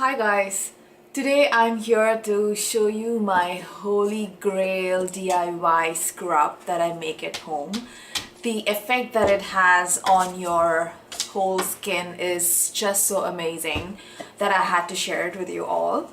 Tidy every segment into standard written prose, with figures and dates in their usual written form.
Hi guys, today I'm here to show you my holy grail DIY scrub that I make at home. The effect that it has on your whole skin is just so amazing that I had to share it with you all.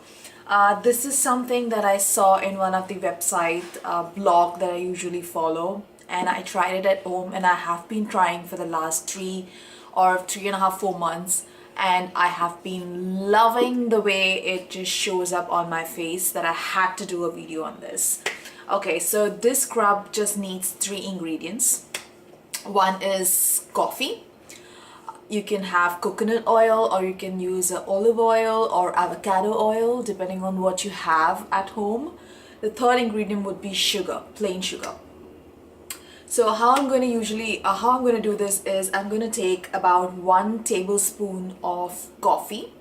This is something that I saw in one of the website blog that I usually follow, and I tried it at home, and I have been trying for the last 3.5, 4 months, and I have been loving the way it just shows up on my face that I had to do a video on this. Okay, so this scrub just needs 3 ingredients. One is coffee. You can have coconut oil, or you can use olive oil or avocado oil depending on what you have at home. The third ingredient would be sugar, plain sugar. So how I'm going to do this is I'm going to take about 1 tablespoon of coffee,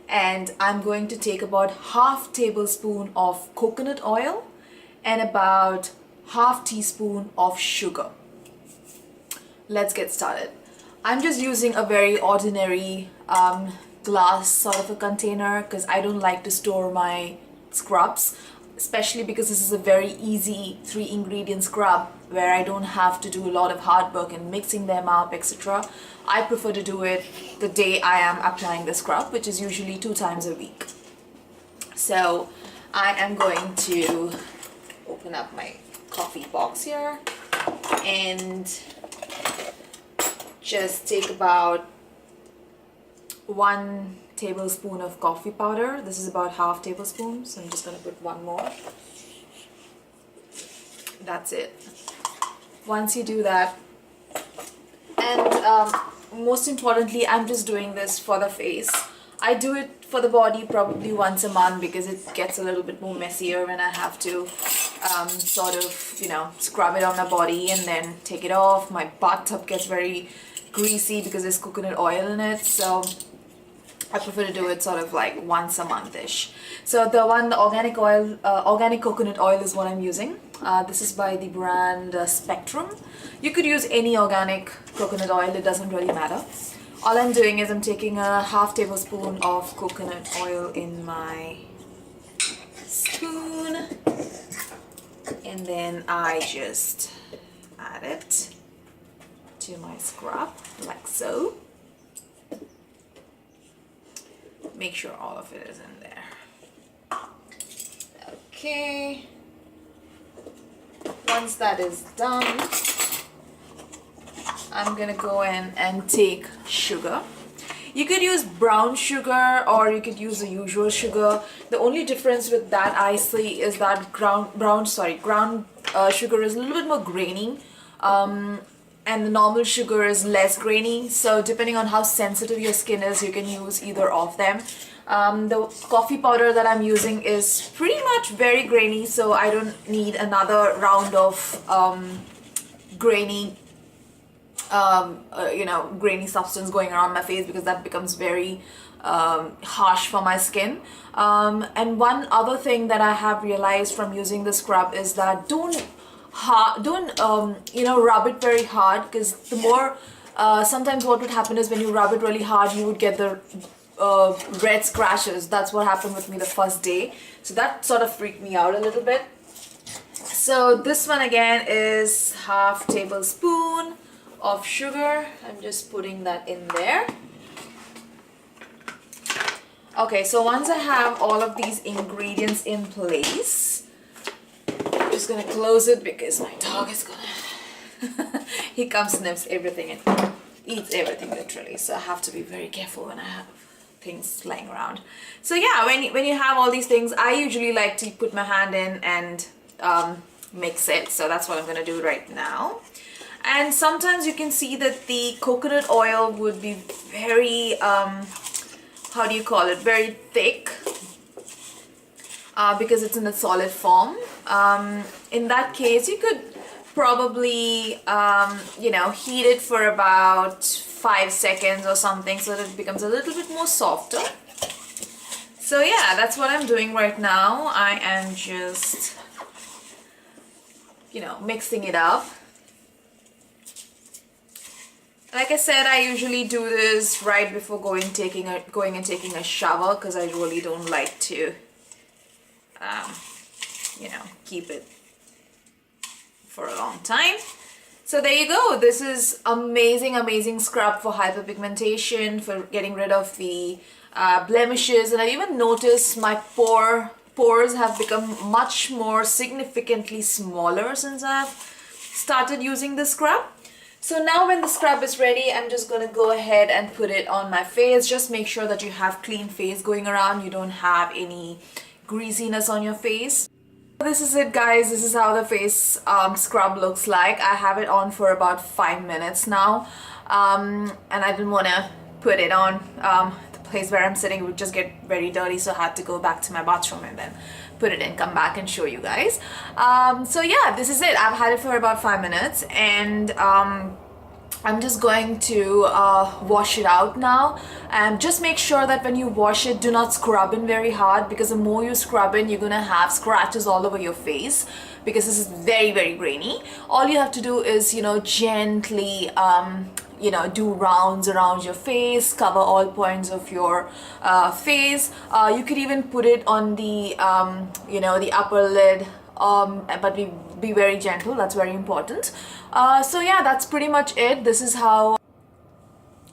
and I'm going to take about half tablespoon of coconut oil and about half teaspoon of sugar. Let's get started. I'm just using a very ordinary glass sort of a container because I don't like to store my scrubs, especially because this is a very easy 3-ingredient scrub where I don't have to do a lot of hard work in mixing them up, etc. I prefer to do it the day I am applying the scrub, which is usually 2 times a week. So I am going to open up my coffee box here and just take about 1 tablespoon of coffee powder. This is about half tablespoon, so I'm just going to put 1 more. That's it. Once you do that, and most importantly, I'm just doing this for the face. I do it for the body probably once a month because it gets a little bit more messier when I have to sort of, scrub it on my body and then take it off. My bathtub gets very greasy because there's coconut oil in it, so I prefer to do it sort of like once a month-ish. So the organic coconut oil is what I'm using. This is by the brand Spectrum. You could use any organic coconut oil, it doesn't really matter. All I'm doing is I'm taking a half tablespoon of coconut oil in my spoon, and then I just add it to my scrub like so. Make sure all of it is in there. Okay, once that is done, I'm gonna go in and take sugar. You could use brown sugar or you could use the usual sugar. The only difference with that I see is that ground sugar is a little bit more grainy, and the normal sugar is less grainy. So depending on how sensitive your skin is, you can use either of them. The coffee powder that I'm using is pretty much very grainy, so I don't need another round of grainy grainy substance going around my face, because that becomes very harsh for my skin. And one other thing that I have realized from using the scrub is that don't rub it very hard, because the more sometimes what would happen is when you rub it really hard, you would get the red scratches. That's what happened with me the first day, so that sort of freaked me out a little bit. So this one again is half tablespoon of sugar. I'm just putting that in there. Okay, so once I have all of these ingredients in place, I'm just gonna close it because my dog is gonna he comes, sniffs everything and eats everything literally, so I have to be very careful when I have things lying around. So yeah, when you have all these things, I usually like to put my hand in and mix it, so that's what I'm gonna do right now. And sometimes you can see that the coconut oil would be very very thick, because it's in a solid form. In that case, you could probably heat it for about 5 seconds or something, so that it becomes a little bit more softer. So yeah, that's what I'm doing right now. I am just mixing it up. Like I said, I usually do this right before going and taking a shower because I really don't like to, you know, keep it for a long time. So there you go. This is amazing scrub for hyperpigmentation, for getting rid of the blemishes. And I've even noticed my pores have become much more significantly smaller since I've started using this scrub. So now when the scrub is ready, I'm just going to go ahead and put it on my face. Just make sure that you have clean face going around. You don't have any greasiness on your face. This is it, guys. This is how the face scrub looks like. I have it on for about 5 minutes now, and I didn't want to put it on. The place where I'm sitting would just get very dirty, so I had to go back to my bathroom and then put it in, come back and show you guys. So yeah, this is it. I've had it for about 5 minutes, and I'm just going to wash it out now. And just make sure that when you wash it, do not scrub in very hard, because the more you scrub in, you're gonna have scratches all over your face, because this is very grainy. All you have to do is, you know, gently do rounds around your face, cover all points of your face. You could even put it on the the upper lid, but be very gentle. That's very important. So yeah, that's pretty much it. This is how.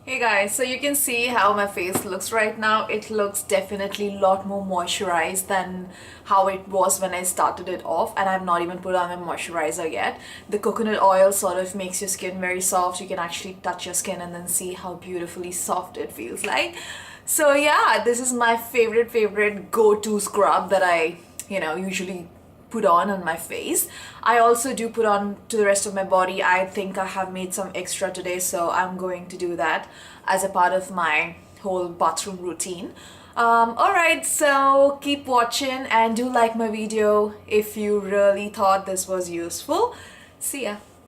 Hey guys, so you can see how my face looks right now. It looks definitely a lot more moisturized than how it was when I started it off, and I've not even put on my moisturizer yet. The coconut oil sort of makes your skin very soft. You can actually touch your skin and then see how beautifully soft it feels like. So yeah, this is my favorite go-to scrub that I usually put on my face. I also do put on to the rest of my body. I think I have made some extra today, so I'm going to do that as a part of my whole bathroom routine. Alright, so keep watching and do like my video if you really thought this was useful. See ya.